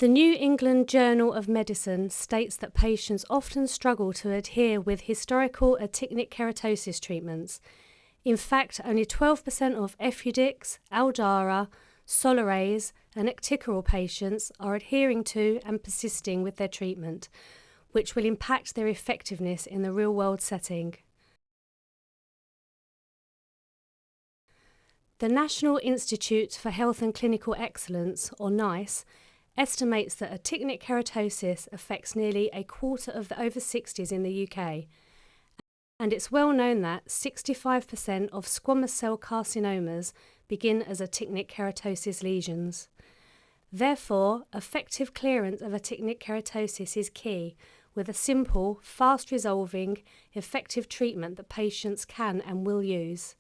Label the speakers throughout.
Speaker 1: The New England Journal of Medicine states that patients often struggle to adhere with historical actinic keratosis treatments. In fact, only 12% of Efudix, Aldara, Solaraze and Actikerall patients are adhering to and persisting with their treatment, which will impact their effectiveness in the real-world setting. The National Institute for Health and Clinical Excellence, or NICE, estimates that actinic keratosis affects nearly a quarter of the over 60s in the UK, and it's well known that 65% of squamous cell carcinomas begin as actinic keratosis lesions. Therefore, effective clearance of actinic keratosis is key, with a simple, fast-resolving, effective treatment that patients can and will use.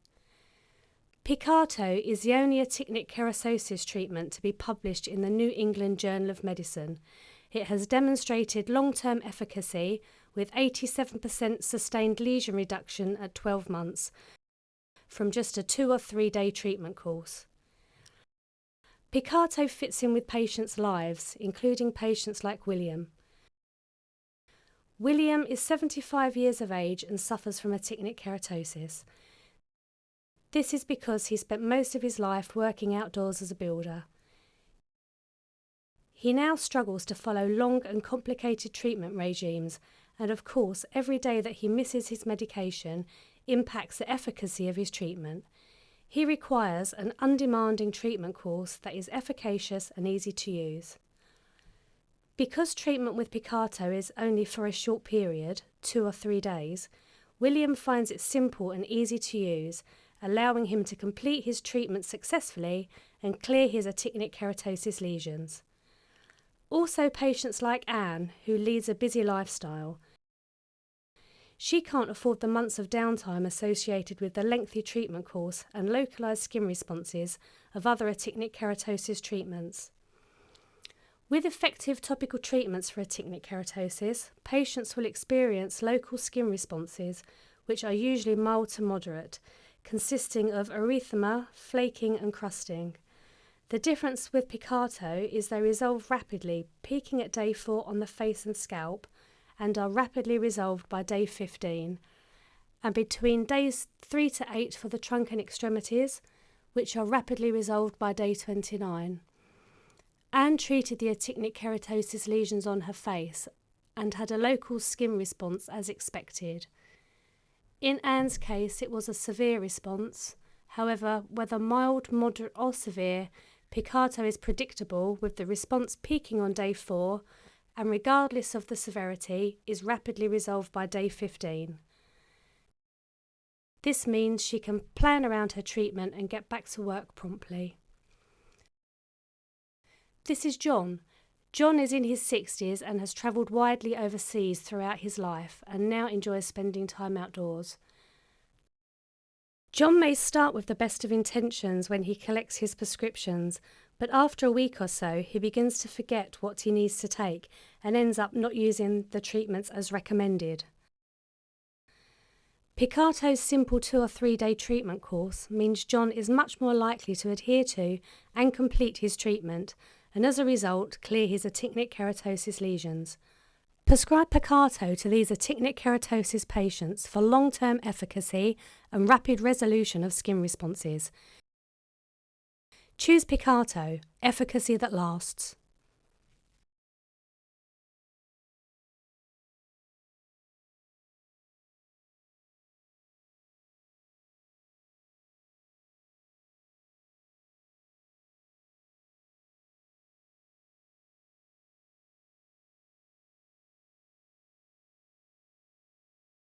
Speaker 1: Picato is the only actinic keratosis treatment to be published in the New England Journal of Medicine. It has demonstrated long-term efficacy with 87% sustained lesion reduction at 12 months from just a 2 or 3 day treatment course. Picato fits in with patients' lives, including patients like William. William is 75 years of age and suffers from actinic keratosis. This is because he spent most of his life working outdoors as a builder. He now struggles to follow long and complicated treatment regimes, and of course every day that he misses his medication impacts the efficacy of his treatment. He requires an undemanding treatment course that is efficacious and easy to use. Because treatment with Picato is only for a short period, 2 or 3 days, William finds it simple and easy to use, allowing him to complete his treatment successfully and clear his actinic keratosis lesions. Also, patients like Anne, who leads a busy lifestyle. She can't afford the months of downtime associated with the lengthy treatment course and localised skin responses of other actinic keratosis treatments. With effective topical treatments for actinic keratosis, patients will experience local skin responses, which are usually mild to moderate, consisting of erythema, flaking and crusting. The difference with Picato is they resolve rapidly, peaking at day 4 on the face and scalp, and are rapidly resolved by day 15, and between days 3 to 8 for the trunk and extremities, which are rapidly resolved by day 29. Anne treated the actinic keratosis lesions on her face and had a local skin response as expected. In Anne's case, it was a severe response. However, whether mild, moderate or severe, Picato is predictable, with the response peaking on day 4 and, regardless of the severity, is rapidly resolved by day 15. This means she can plan around her treatment and get back to work promptly. This is John. John is in his 60s and has travelled widely overseas throughout his life and now enjoys spending time outdoors. John may start with the best of intentions when he collects his prescriptions, but after a week or so he begins to forget what he needs to take and ends up not using the treatments as recommended. Picato's simple 2 or 3 day treatment course means John is much more likely to adhere to and complete his treatment, and as a result clear his actinic keratosis lesions. Prescribe Picato to these actinic keratosis patients for long-term efficacy and rapid resolution of skin responses. Choose Picato, efficacy that lasts.